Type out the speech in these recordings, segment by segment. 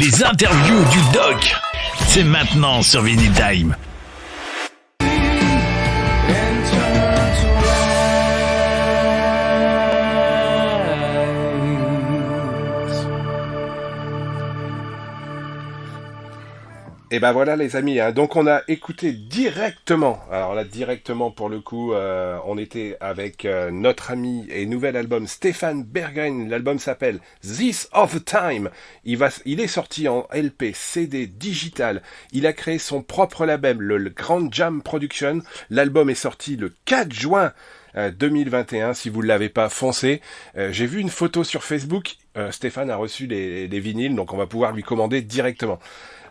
Les interviews du doc, c'est maintenant sur Vinylestimes. Et ben voilà les amis, hein. Donc on a écouté directement, alors là directement pour le coup, on était avec notre ami et nouvel album Stefan Berggren, l'album s'appelle This of the Time, il est sorti en LP, CD, digital, il a créé son propre label, le Grand Jam Production, l'album est sorti le 4 juin 2021, si vous ne l'avez pas, foncé. J'ai vu une photo sur Facebook, Stéphane a reçu les vinyles, donc on va pouvoir lui commander directement.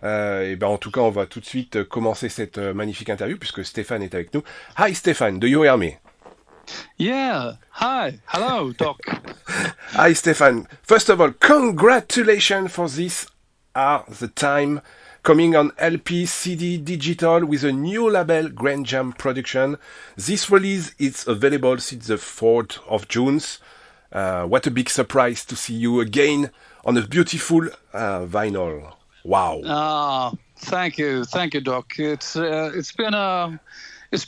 Et ben en tout cas, on va tout de suite commencer cette magnifique interview puisque Stéphane est avec nous. Hi Stéphane, do you hear me? Yeah, hi, hello Doc. Hi Stéphane, first of all, congratulations for this are the time coming on LP, CD, digital with a new label, Grand Jam Production. This release is available since the 4th of June. What a big surprise to see you again on a beautiful vinyl. Wow. Thank you, Doc. It's been a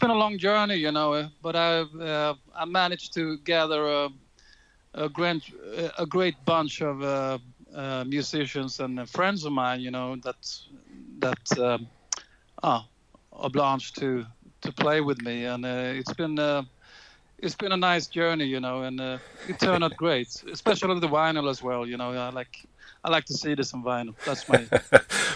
long journey, you know, but I managed to gather a great bunch of musicians and friends of mine, you know, that obliged to play with me, and it's been a nice journey, you know, and it turned out great, especially the vinyl as well, you know. I like to see this on vinyl. That's my.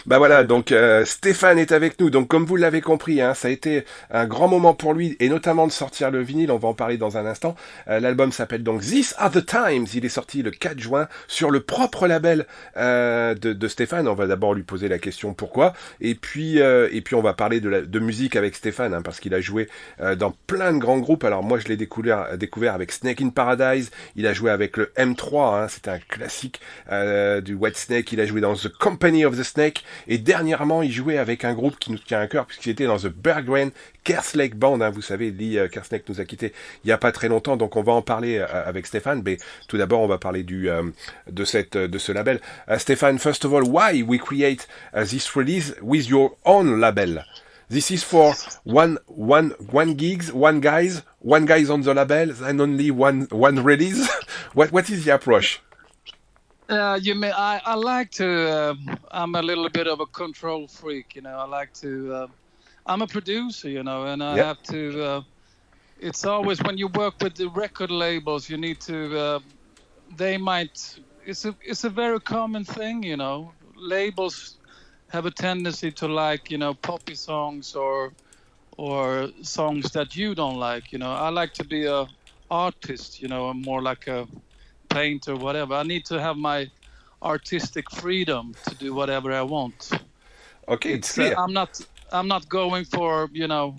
Bah voilà, donc Stéphane est avec nous. Donc comme vous l'avez compris, hein, ça a été un grand moment pour lui, et notamment de sortir le vinyle. On va en parler dans un instant. L'album s'appelle donc These Are the Times. Il est sorti le 4 juin sur le propre label de Stéphane. On va d'abord lui poser la question pourquoi, et puis on va parler de musique avec Stéphane, hein, parce qu'il a joué dans plein de grands groupes. Alors moi je l'ai découvert avec Snake in Paradise. Il a joué avec le M3, hein, c'est un classique du Whitesnake. Il a joué dans The Company of the Snake, et dernièrement il jouait avec un groupe qui nous tient à cœur puisqu'il était dans The Berggren Kerslake Band, hein. Vous savez, Lee Kerslake nous a quittés il y a pas très longtemps, donc on va en parler avec Stéphane, mais tout d'abord on va parler de ce label. Stéphane, first of all, why we create this release with your own label? This is for one guys on the label and only one release. What is the approach? I like to. I'm a little bit of a control freak, you know. I like to. I'm a producer, you know, and I have to. It's always when you work with the record labels, you need to. They might. It's a very common thing, you know. Labels have a tendency to like, you know, poppy songs or songs that you don't like, you know. I like to be a artist, you know. I'm more like a painter, whatever. I need to have my artistic freedom to do whatever I want. Okay, it's clear. I'm not going for, you know,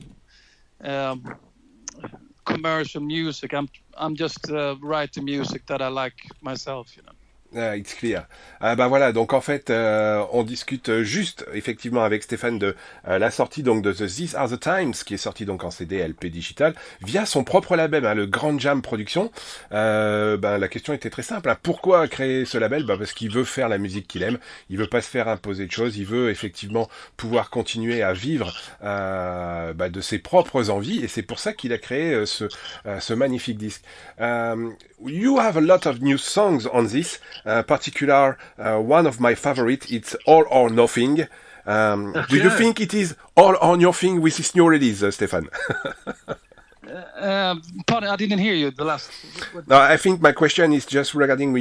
commercial music. I'm just writing music that I like myself, you know. It's clear. Bah voilà, donc en fait, on discute juste effectivement avec Stéphane de la sortie donc de These Are the Times, qui est sorti donc en CD, LP digital, via son propre label, hein, le Grand Jam Production. La question était très simple, hein. Pourquoi créer ce label? Parce qu'il veut faire la musique qu'il aime, il veut pas se faire imposer de choses, il veut effectivement pouvoir continuer à vivre de ses propres envies, et c'est pour ça qu'il a créé ce magnifique disque. You have a lot of new songs on this. Particular, one of my favorite, it's All or Nothing. Okay. Do you think it is all or nothing with this new release, Stefan? Pardon, I didn't hear you. The last. No, I think my question is just regarding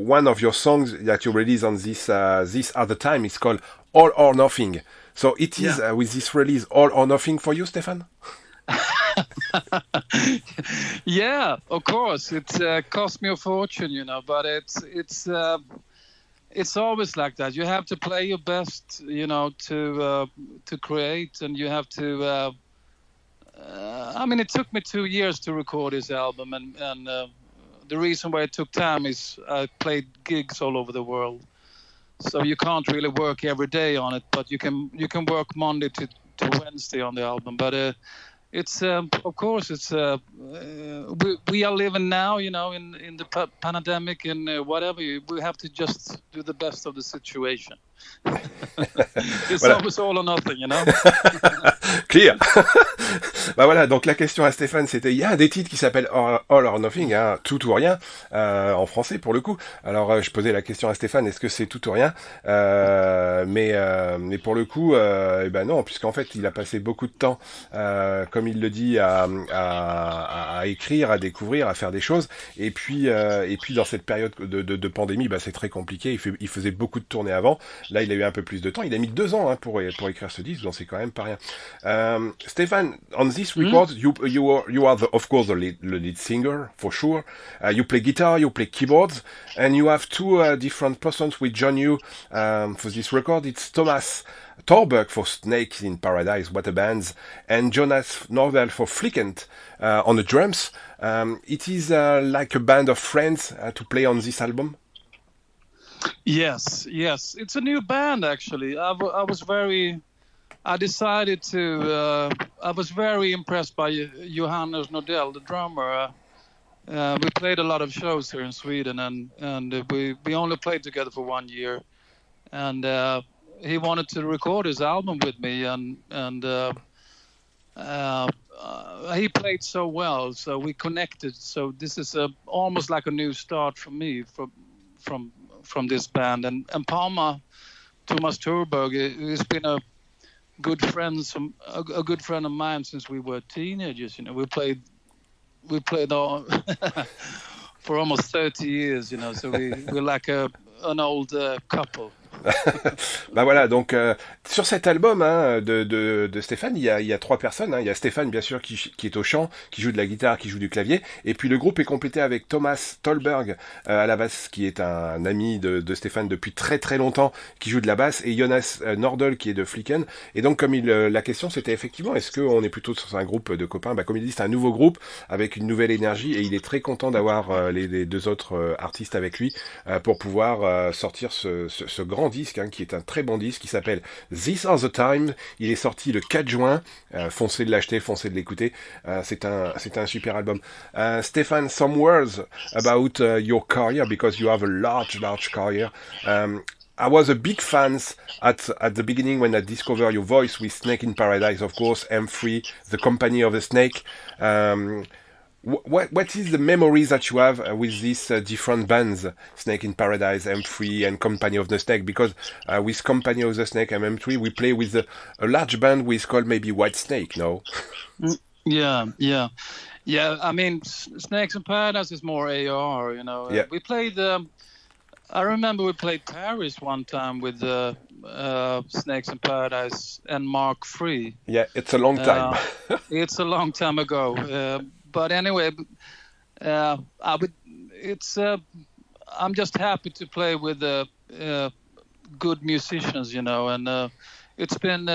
one of your songs that you release on this other time. It's called All or Nothing. So it is with this release All or Nothing for you, Stefan? Yeah, of course. It cost me a fortune, you know, but it's always like that. You have to play your best, you know, to create, and you have to. I mean, it took me 2 years to record this album, and the reason why it took time is I played gigs all over the world, so you can't really work every day on it, but you can work Monday to Wednesday on the album, but. it's of course it's we are living now, you know, in the pandemic and whatever. We have to just do the best of the situation. It's Voilà. always all or nothing, you know. Clear. Bah voilà, donc la question à Stéphane, c'était, il y a un des titres qui s'appelle All or Nothing, hein, tout ou rien, en français pour le coup. Alors je posais la question à Stéphane, est-ce que c'est tout ou rien, mais pour le coup, eh ben non, puisqu'en fait il a passé beaucoup de temps, comme il le dit, à écrire, à découvrir, à faire des choses, et puis dans cette période de pandémie, bah c'est très compliqué. Il faisait beaucoup de tournées avant. Là, il a eu un peu plus de temps. Il a mis 2 ans, hein, pour écrire ce disque, donc c'est quand même pas rien. Stefan, on this record, you are of course the lead singer for sure. You play guitar, you play keyboards, and you have two different persons which join you for this record. It's Thomas Torberg for Snakes in Paradise, What a Bands, and Jonas Norvel for Flickant on the drums. It is like a band of friends to play on this album. Yes, it's a new band actually. I decided to. I was very impressed by Johannes Nordell, the drummer. We played a lot of shows here in Sweden, and we only played together for 1 year, and he wanted to record his album with me, and he played so well, so we connected. So this is almost like a new start for me from this band, and Palma, Thomas Torberg, he's been a good friend of mine since we were teenagers. You know, we played all for almost 30 years. You know, so we're like an old couple. Bah voilà, donc sur cet album, hein, de Stéphane, il y a 3 personnes, hein. Il y a Stéphane bien sûr qui est au chant, qui joue de la guitare, qui joue du clavier, et puis le groupe est complété avec Thomas Tolberg à la basse, qui est un ami de Stéphane depuis très très longtemps, qui joue de la basse, et Jonas Nordel qui est de Flicken. Et donc comme la question c'était effectivement, est-ce qu'on est plutôt sur un groupe de copains? Bah comme il dit, c'est un nouveau groupe avec une nouvelle énergie, et il est très content d'avoir les 2 autres artistes avec lui pour pouvoir sortir ce grand disque, hein, qui est un très bon disque, qui s'appelle These Are the Times. Il est sorti le 4 juin. Foncez de l'acheter, foncez de l'écouter. C'est un super album. Stefan, some words about your career, because you have a large career. I was a big fan at the beginning when I discovered your voice with Snake in Paradise, of course, M3, The Company of the Snake. What is the memories that you have with these different bands, Snake in Paradise, M3, and Company of the Snake? Because with Company of the Snake and M3, we play with a large band which is called maybe White Snake, no? Yeah. I mean, Snakes in Paradise is more AR, you know. Yeah. We played. I remember we played Paris one time with Snakes in Paradise and Mark III. Yeah, it's a long time. It's a long time ago. But anyway, I'm just happy to play with good musicians, you know, and it's been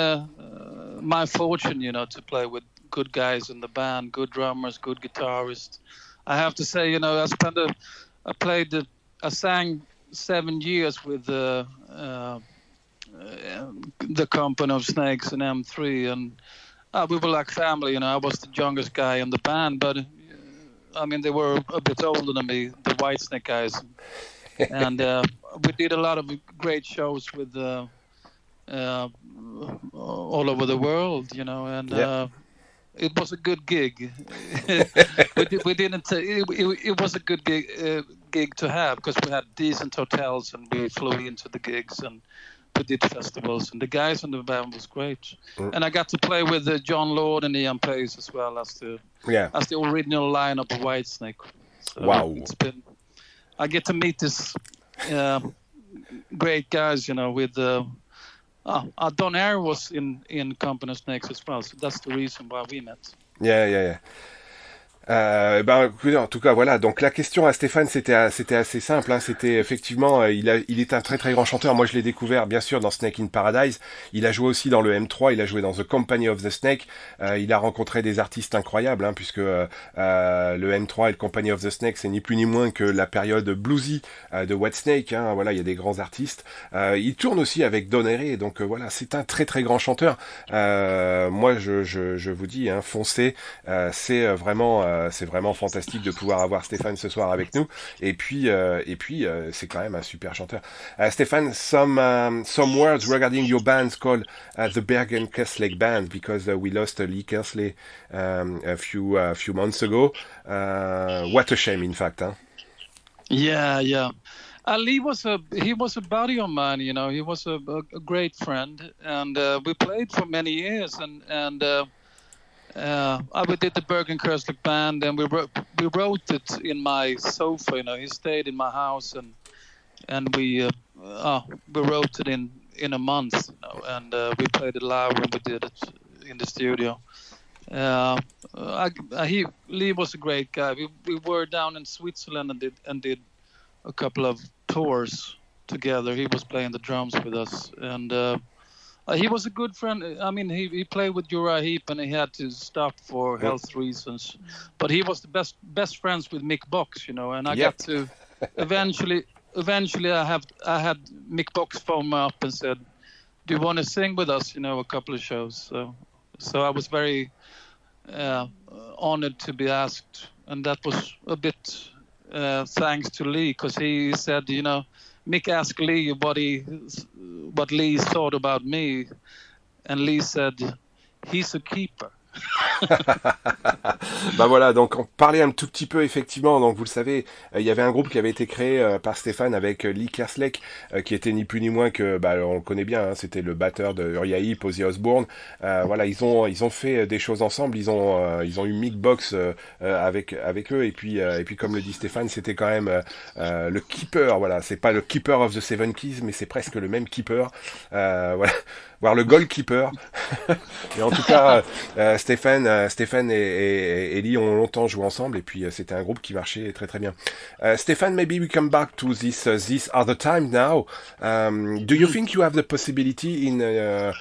my fortune, you know, to play with good guys in the band, good drummers, good guitarists. I have to say, you know, I sang 7 years with the Company of Snakes and M3, and we were like family, you know. I was the youngest guy in the band, but I mean, they were a bit older than me, the Whitesnake guys, and we did a lot of great shows with all over the world, you know, and it was a good gig. It was a good gig to have, because we had decent hotels and we flew into the gigs and we did festivals, and the guys in the band was great. And I got to play with John Lord and Ian Pace as well as the original lineup of Whitesnake. So wow! I get to meet this great guys, you know. With Don Air was in Company of Snakes as well, so that's the reason why we met. Yeah. Écoutez, en tout cas, voilà. Donc la question à Stéphane, c'était assez simple. Hein. C'était effectivement, il est un très très grand chanteur. Moi, je l'ai découvert bien sûr dans Snake in Paradise. Il a joué aussi dans le M3. Il a joué dans The Company of the Snake. Il a rencontré des artistes incroyables, hein, puisque le M3 et le Company of the Snake, c'est ni plus ni moins que la période bluesy de Whitesnake. Hein. Voilà, il y a des grands artistes. Il tourne aussi avec Don Airey. Donc voilà, c'est un très très grand chanteur. Moi, je vous dis, hein, foncez. C'est vraiment fantastique de pouvoir avoir Stéphane ce soir avec nous. Et puis, c'est quand même un super chanteur. Stéphane, some words regarding your band called the Berggren Kerslake Band, because we lost Lee Kersley a few months ago. What a shame, in fact. Huh? Yeah, yeah. Lee he was a buddy of mine. You know, he was a great friend, and we played for many years. We did the Bergen Kerslake band, and we wrote it in my sofa. You know, he stayed in my house, and we wrote it in a month. You know, and we played it live when we did it in the studio. Lee was a great guy. We were down in Switzerland and did a couple of tours together. He was playing the drums with us, and he was a good friend. I mean, he played with Uriah Heep, and he had to stop for health reasons. But he was the best friends with Mick Box, you know. And I got to eventually I had Mick Box phone me up and said, "Do you want to sing with us? You know, a couple of shows." So I was very honored to be asked, and that was a bit thanks to Lee, because he said, you know, Mick asked Lee what Lee thought about me, and Lee said, "He's a keeper." Voilà, donc on parlait un tout petit peu effectivement, donc vous le savez, il y avait un groupe qui avait été créé par Stéphane avec Lee Kerslake, qui était ni plus ni moins que, on le connaît bien, hein, c'était le batteur de Uriah Heep, Ozzy Osbourne. Voilà, ils ont fait des choses ensemble, ils ont eu Mick Box avec eux, et puis comme le dit Stéphane, c'était quand même le keeper. Voilà, c'est pas le keeper of the Seven Keys, mais c'est presque le même keeper. Voilà, voire le goalkeeper. Et en tout cas, Stéphane et Lee ont longtemps joué ensemble, et puis c'était un groupe qui marchait très très bien. Stéphane, maybe we come back to this other time now. Do you think you have the possibility in a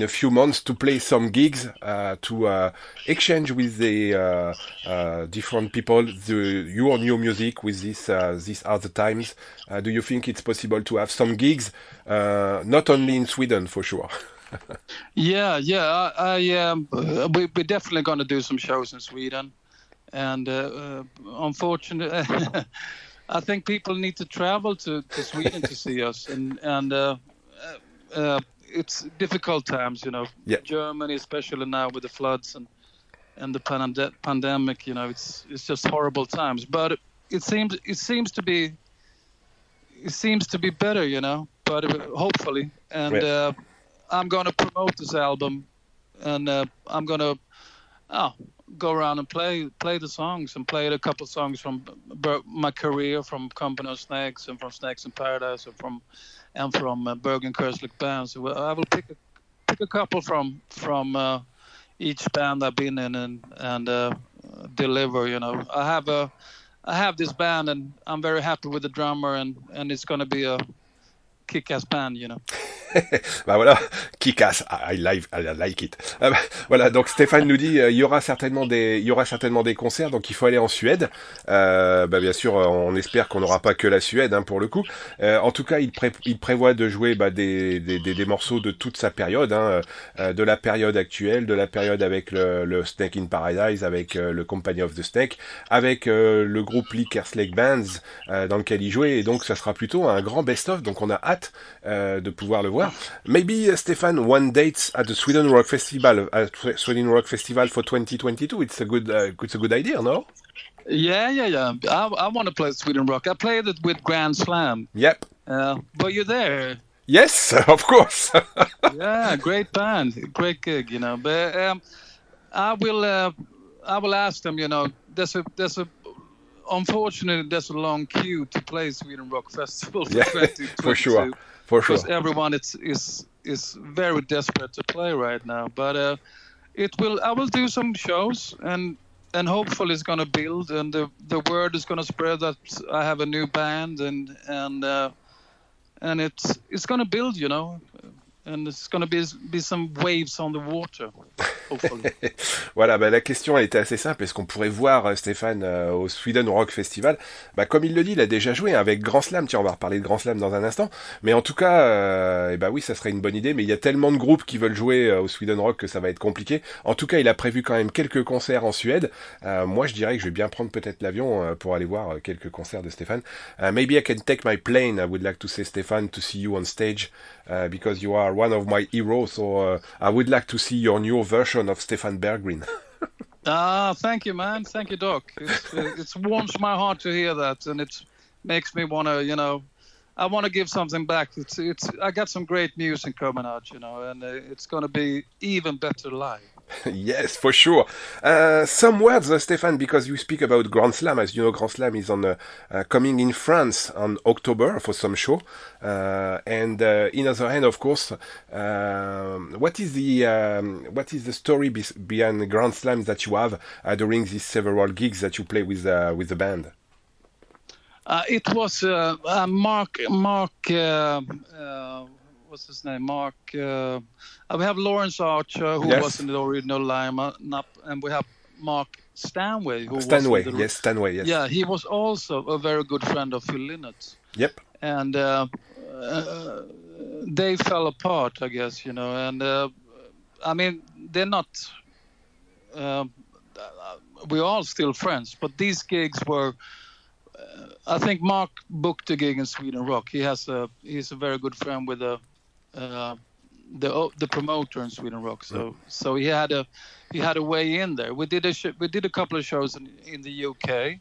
few months to play some gigs, to exchange with the different people your new music with this other times? Do you think it's possible to have some gigs, not only in Sweden for sure? Yeah. We're definitely going to do some shows in Sweden, and unfortunately, I think people need to travel to Sweden to see us, and it's difficult times, you know. Yeah. Germany, especially now with the floods and the pandemic, you know, it's just horrible times. But it seems to be better, you know. But hopefully, and. Yeah. I'm going to promote this album, and I'm going to go around and play the songs, and play a couple songs from my career, from Company of Snakes and from Snakes in Paradise, and from Bergen Kerslake Band. So I will pick a couple from each band I've been in and deliver. You know, I have this band, and I'm very happy with the drummer, and it's going to be a kick-ass band, you know. Voilà, kick-ass, I like it. Voilà, donc Stéphane nous dit, il y aura certainement des concerts, donc il faut aller en Suède. Bien sûr, on espère qu'on n'aura pas que la Suède, hein, pour le coup. En tout cas, il prévoit de jouer des morceaux de toute sa période, hein, de la période actuelle, de la période avec le Snake in Paradise, avec le Company of the Snake, avec le groupe Lee Kerslake Bands, dans lequel il jouait, et donc ça sera plutôt un grand best-of, donc on a hâte de pouvoir le voir. Maybe, Stefan, one date at the Sweden Rock Festival for 2022. It's a good idea, no? Yeah. I want to play Sweden Rock. I played it with Grand Slam. Yep. But you're there. Yes, of course. Yeah, great band, great gig, you know. But I will ask them. You know, unfortunately, there's a long queue to play Sweden Rock Festival for 2022. For sure. Because everyone is very desperate to play right now. But I will do some shows, and and hopefully it's going to build, and the word is going to spread that I have a new band, and it's going to build, you know, and it's going to be some waves on the water, hopefully. Voilà, bah, la question elle était assez simple. Est-ce qu'on pourrait voir Stéphane au Sweden Rock Festival? Bah, comme il le dit, il a déjà joué avec Grand Slam. Tiens, on va reparler de Grand Slam dans un instant. Mais en tout cas, eh bah oui, ça serait une bonne idée. Mais il y a tellement de groupes qui veulent jouer au Sweden Rock que ça va être compliqué. En tout cas, il a prévu quand même quelques concerts en Suède. Moi, je dirais que je vais bien prendre peut-être l'avion pour aller voir quelques concerts de Stéphane. Maybe I can take my plane. I would like to say, Stéphane, to see you on stage. Because you are one of my heroes, so I would like to see your new version of Stefan Berggren. Thank you, man. Thank you, Doc. It warms my heart to hear that, and it makes me want to, you know, I want to give something back. I got some great music coming out, you know, and it's going to be even better live. Yes, for sure. Some words, Stefan, because you speak about Grand Slam. As you know, Grand Slam is on coming in France on October for some show. And in other hand, of course, what is the story behind Grand Slams that you have during these several gigs that you play with the band? It was Mark. What's his name? Mark. We have Lawrence Archer, who was in the original lineup, and we have Mark Stanway, Stanway, yes. Yeah, he was also a very good friend of Phil Lynott. Yep. And they fell apart, I guess, you know. And I mean, they're not. We're all still friends, but these gigs were. I think Mark booked a gig in Sweden Rock. He's a very good friend with the promoter in Sweden Rock. So he had a way in there. We did a couple of shows in the UK,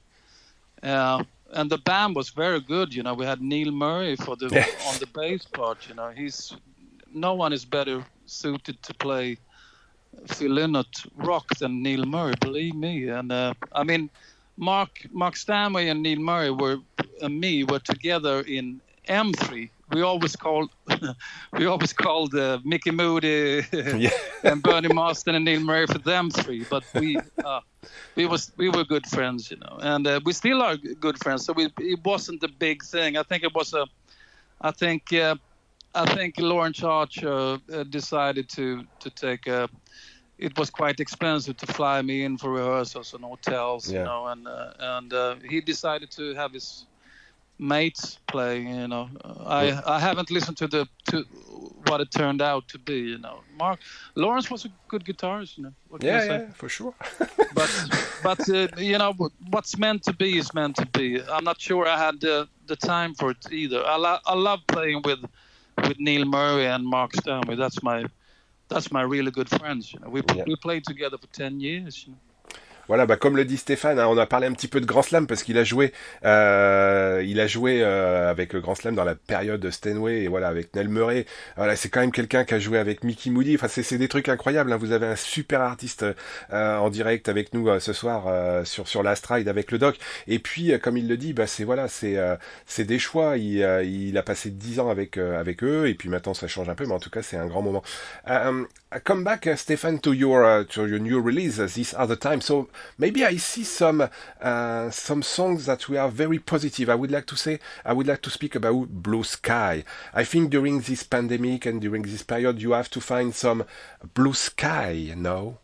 and the band was very good. You know, we had Neil Murray on the bass part. You know, no one is better suited to play Phil Lynott rock than Neil Murray. Believe me. And I mean. Mark Stanway and Neil Murray were together in M3. We always called Mickey Moody and Bernie Marsden and Neil Murray for them three. But we were good friends, you know, and we still are good friends. So it wasn't a big thing. I think Lawrence Archer decided to take a. It was quite expensive to fly me in for rehearsals and hotels, you know, and he decided to have his mates play. You know, I haven't listened to what it turned out to be. You know, Lawrence was a good guitarist. You know, what can I say? For sure. but you know, what's meant to be is meant to be. I'm not sure I had the time for it either. I love playing with Neil Murray and Mark Stanway. That's my really good friends. You know, we played together for 10 years. You know. Voilà, bah comme le dit Stéphane, hein, on a parlé un petit peu de Grand Slam parce qu'il a joué, avec le Grand Slam dans la période Steinway et voilà avec Neil Murray. Voilà, c'est quand même quelqu'un qui a joué avec Mickey Moody. Enfin, c'est des trucs incroyables. Hein. Vous avez un super artiste en direct avec nous ce soir sur l'Astride avec le Doc. Et puis, comme il le dit, bah c'est des choix. Il a passé 10 ans avec eux et puis maintenant ça change un peu, mais en tout cas c'est un grand moment. Come back, Stefan, to your new release, These Are the Times. So maybe I see some songs that we are very positive. I would like to speak about Blue Sky. I think during this pandemic and during this period, you have to find some blue sky, no?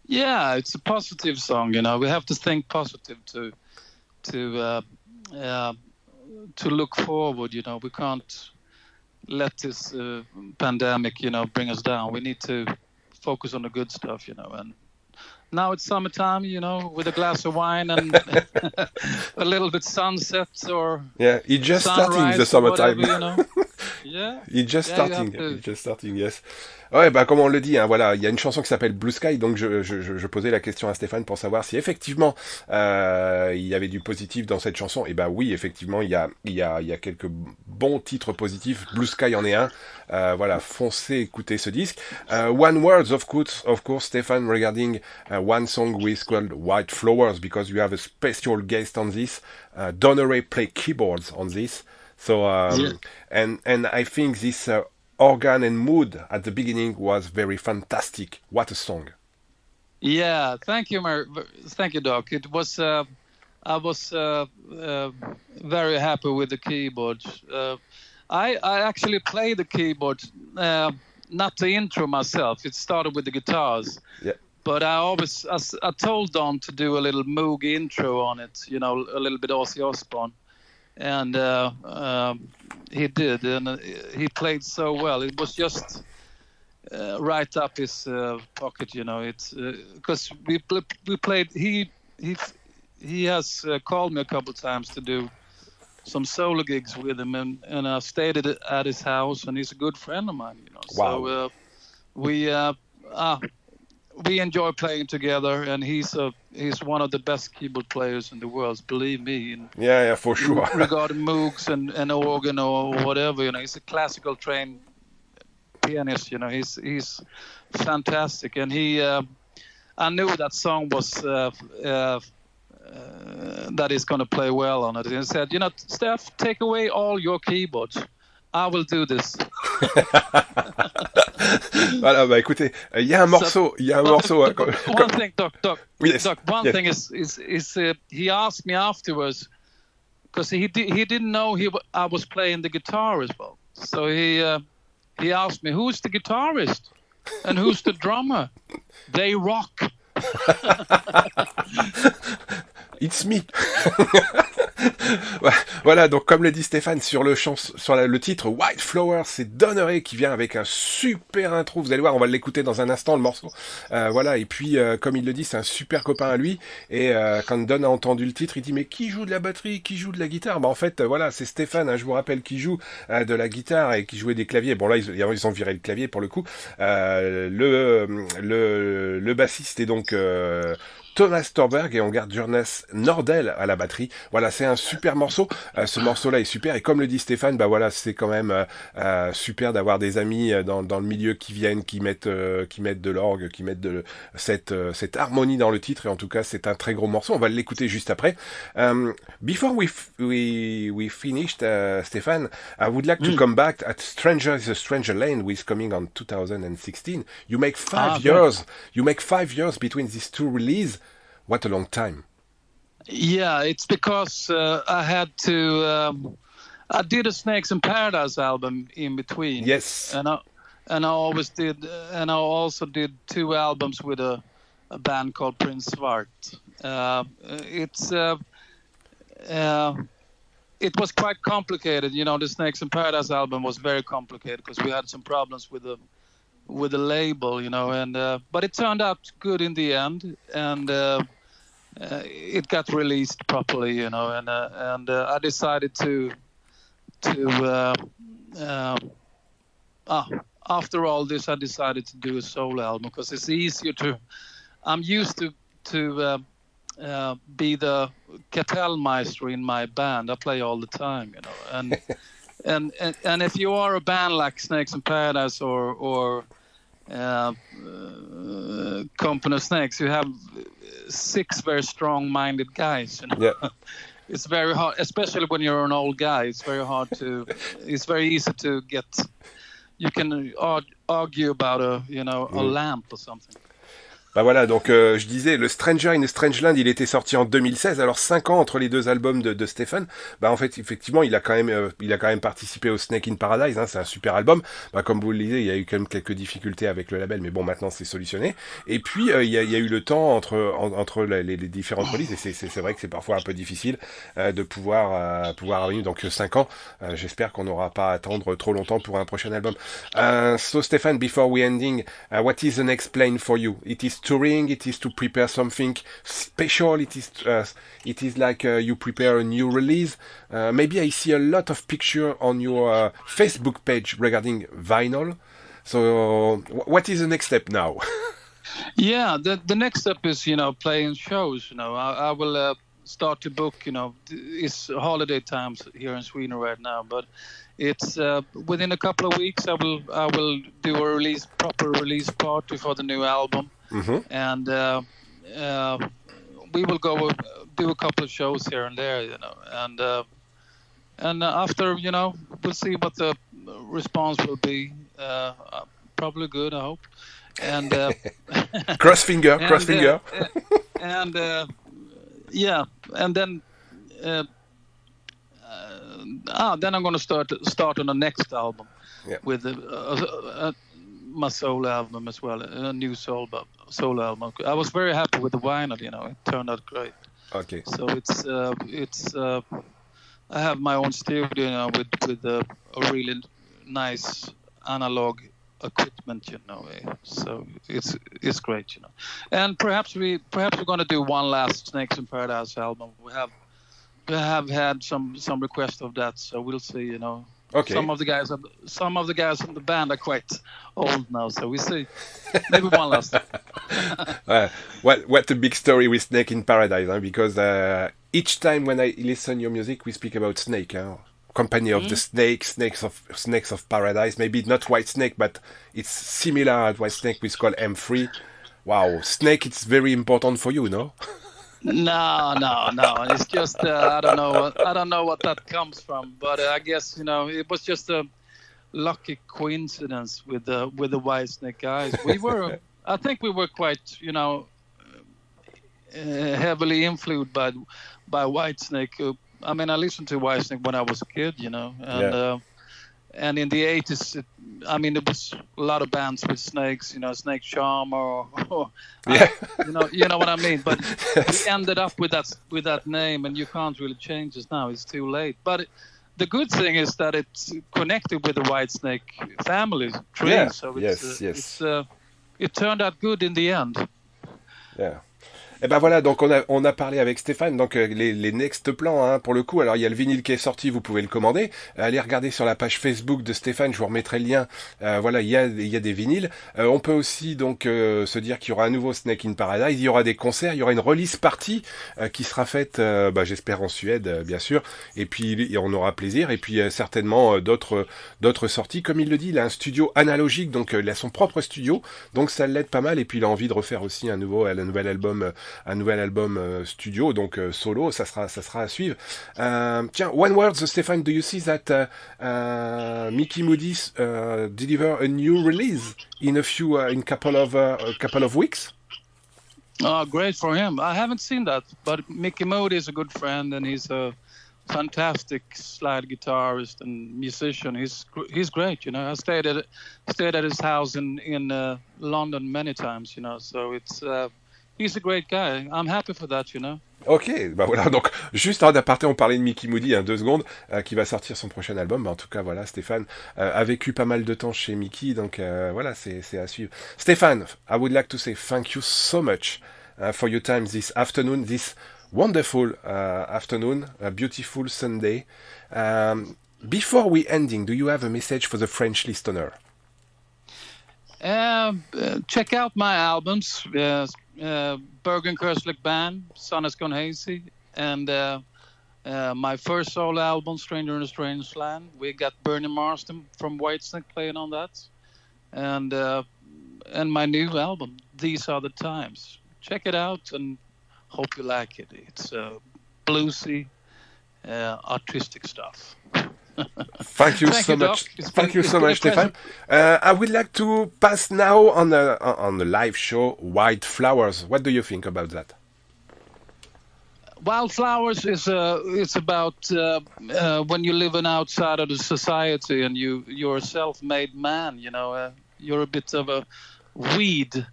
Yeah, it's a positive song. You know, we have to think positive to look forward. You know, we can't let this pandemic, you know, bring us down. We need to focus on the good stuff, you know. And now it's summertime, you know, with a glass of wine and a little bit sunset or it's just starting the summertime. Whatever, you know. It's just starting, yes. Ouais, bah comme on le dit, hein, voilà, il y a une chanson qui s'appelle Blue Sky, donc je posais la question à Stéphane pour savoir si effectivement il y avait du positif dans cette chanson. Et bah oui, effectivement, il y a quelques bons titres positifs. Blue Sky en est un. Voilà, foncez écouter ce disque. One word, of course, Stefan, regarding one song with called White Flowers, because you have a special guest on this. Donneray play keyboards on this. So and I think this organ and mood at the beginning was very fantastic. What a song! Yeah, thank you, thank you, Doc. It was I was very happy with the keyboards. I actually play the keyboard, not the intro myself. It started with the guitars. Yeah. But I told Don to do a little Moog intro on it, you know, a little bit Ozzy Osbourne, and he did, and he played so well. It was just right up his pocket, you know. It's because we played. He has called me a couple of times to do some solo gigs with him, and I stayed at his house, and he's a good friend of mine, you know. Wow. So we enjoy playing together, and he's one of the best keyboard players in the world, believe me. Yeah, for sure. Regarding Moogs and organ or whatever, you know, he's a classical trained pianist. You know, he's fantastic, and I knew that song was that he's going to play well on it. And he said, you know, Steph, take away all your keyboards. I will do this. Voilà, bah écoutez, il y a un morceau, One thing, Doc, Yes, Doc. One yes. thing is he asked me afterwards because he didn't know I was playing the guitar as well. So he asked me, who's the guitarist and who's the drummer? They rock. It's me. Voilà, donc comme le dit Stéphane sur le titre White Flower, c'est Donneray qui vient avec un super intro. Vous allez voir, on va l'écouter dans un instant le morceau. Voilà, et puis comme il le dit, c'est un super copain à lui. Et quand Don a entendu le titre, il dit mais qui joue de la batterie, qui joue de la guitare? Bah en fait, voilà, c'est Stéphane. Hein, je vous rappelle qui joue de la guitare et qui jouait des claviers. Bon là, ils ont viré le clavier pour le coup. Le bassiste est donc Thomas Storberg et on garde Jonas Nordel à la batterie. Voilà, c'est un super morceau. Ce morceau-là est super et comme le dit Stéphane, bah voilà, c'est quand même super d'avoir des amis dans le milieu qui viennent, qui mettent de l'orgue, qui mettent de cette harmonie dans le titre. Et en tout cas, c'est un très gros morceau. On va l'écouter juste après. Before we finished, Stéphane, I would like to come back at Stranger is a Stranger Lane, which is coming on 2016. You make 5 years. You make 5 years between these two releases. What a long time. Yeah, it's because I had to. I did a Snakes in Paradise album in between. Yes. And I always did, and I also did 2 albums with a band called Prince Svart. It was quite complicated, you know. The Snakes in Paradise album was very complicated because we had some problems with the label, you know, and but it turned out good in the end, and it got released properly, you know, and I decided to after all this, I decided to do a solo album because it's easier to. I'm used to be the Kapellmeister in my band. I play all the time, you know, and if you are a band like Snakes in Paradise or Company of Snakes, you have 6 very strong-minded guys. You know? Yeah. It's very hard, especially when you're an old guy. It's very hard to. It's very easy to get. You can argue about a lamp or something. Bah voilà, donc je disais, le Stranger in a Strange Land, il était sorti en 2016, alors 5 ans entre les 2 albums de Stefan. Bah en fait, effectivement, il a quand même participé au Snake in Paradise, hein, c'est un super album. Bah comme vous le disiez, il y a eu quand même quelques difficultés avec le label, mais bon, maintenant c'est solutionné. Et puis il y a eu le temps entre les différentes releases, et c'est vrai que c'est parfois un peu difficile de pouvoir revenir. Donc 5 ans, j'espère qu'on n'aura pas à attendre trop longtemps pour un prochain album. So Stefan, before we ending, what is the next plan for you? It is touring, it is to prepare something special, it is like you prepare a new release. Maybe I see a lot of picture on your Facebook page regarding vinyl. So what is the next step now? Yeah, the next step is, you know, playing shows. You know, I will start to book. You know, it's holiday times here in Sweden right now, but it's within a couple of weeks I will do a proper release party for the new album. Mm-hmm. And we will go do a couple of shows here and there, you know, and after, you know, we'll see what the response will be. probably good, I hope. And Cross finger, and cross finger. and yeah, and then then I'm going to start on the next album with my solo album as well, a new solo album. I was very happy with the vinyl, it turned out great. Okay. So it's I have my own studio with a really nice analog equipment, so it's great, And perhaps we're going to do one last Snakes in Paradise album. We have had some requests of that, so we'll see, Okay. Some of the guys in the band are quite old now, so we see. Maybe one last. What a big story with Snake in Paradise, huh? Because each time when I listen your music, we speak about Snake, huh? Company of the Snakes of Paradise. Maybe not White Snake, but it's similar to White Snake. We call M3. Wow, Snake, it's very important for you, no? No. It's just I don't know what that comes from, but I guess it was just a lucky coincidence with the White Snake guys. I think we were quite heavily influenced by White Snake. I mean, I listened to White Snake when I was a kid, and in the 80s, there was a lot of bands with snakes, Snake Charmer, or you know what I mean. But we ended up with that name, and you can't really change it now. It's too late. But the good thing is that it's connected with the White Snake family tree. Yeah. So it turned out good in the end. Yeah. Et ben voilà, donc on a parlé avec Stéphane, donc les next plans, hein, pour le coup. Alors il y a le vinyle qui est sorti, vous pouvez le commander. Allez regarder sur la page Facebook de Stéphane, je vous remettrai le lien. Voilà, il y a des vinyles. On peut aussi donc se dire qu'il y aura un nouveau Snake in Paradise, il y aura des concerts, il y aura une release party qui sera faite, j'espère en Suède, bien sûr. Et puis on aura plaisir. Et puis certainement d'autres sorties. Comme il le dit, il a un studio analogique, donc il a son propre studio, donc ça l'aide pas mal. Et puis il a envie de refaire aussi un nouvel album studio, donc solo, ça sera à suivre. Tiens, one word, Stefan, do you see that Mickey Moody's deliver a new release in couple of weeks? Oh, great for him. I haven't seen that, but Mickey Moody is a good friend, and he's a fantastic slide guitarist and musician. He's great, I stayed at his house in London many times, so it's he's a great guy. I'm happy for that, Ok, bah voilà, donc juste en aparté, on parlait de Mickey Moody, 2 secondes, qui va sortir son prochain album. En tout cas, voilà, Stéphane a vécu pas mal de temps chez Mickey, donc voilà, c'est à suivre. Stéphane, I would like to say thank you so much for your time this afternoon, this wonderful afternoon, a beautiful Sunday. Before we ending, do you have a message for the French listener? Check out my albums, Berggren Kurslik Band, Sun Has Gone Hazy, and my first solo album, Stranger in a Strange Land. We got Bernie Marsden from Whitesnake playing on that, and my new album, These Are the Times. Check it out and hope you like it. It's bluesy, artistic stuff. Thank you so much. Thank you so much, Stefan. I would like to pass now on the live show, White Flowers. What do you think about that? Wildflowers is it's about when you live outside of the society and you're a self-made man. You're a bit of a weed,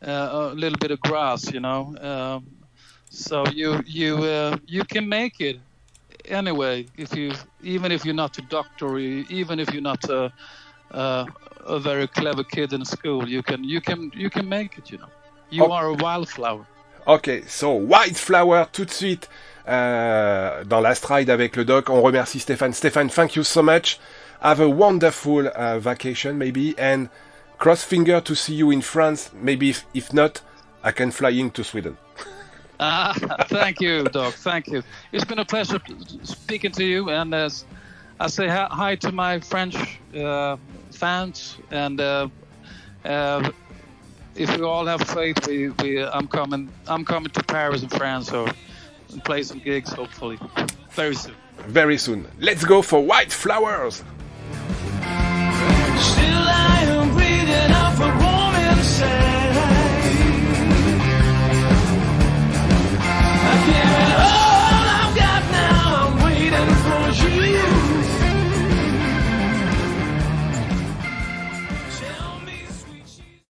a little bit of grass. So you can make it. Anyway, even if you're not a doctor, even if you're not a very clever kid in school, you can make it. You are a wildflower. Ok, so White Flower tout de suite dans Last Ride avec le doc. On remercie Stéphane. Stéphane, thank you so much. Have a wonderful vacation maybe, and cross finger to see you in France. Maybe if not, I can fly into Sweden. Thank you, Doc. Thank you. It's been a pleasure speaking to you, and I say hi to my French fans. And if we all have faith, I'm coming to Paris and France, or play some gigs, hopefully very soon. Very soon. Let's go for White Flowers.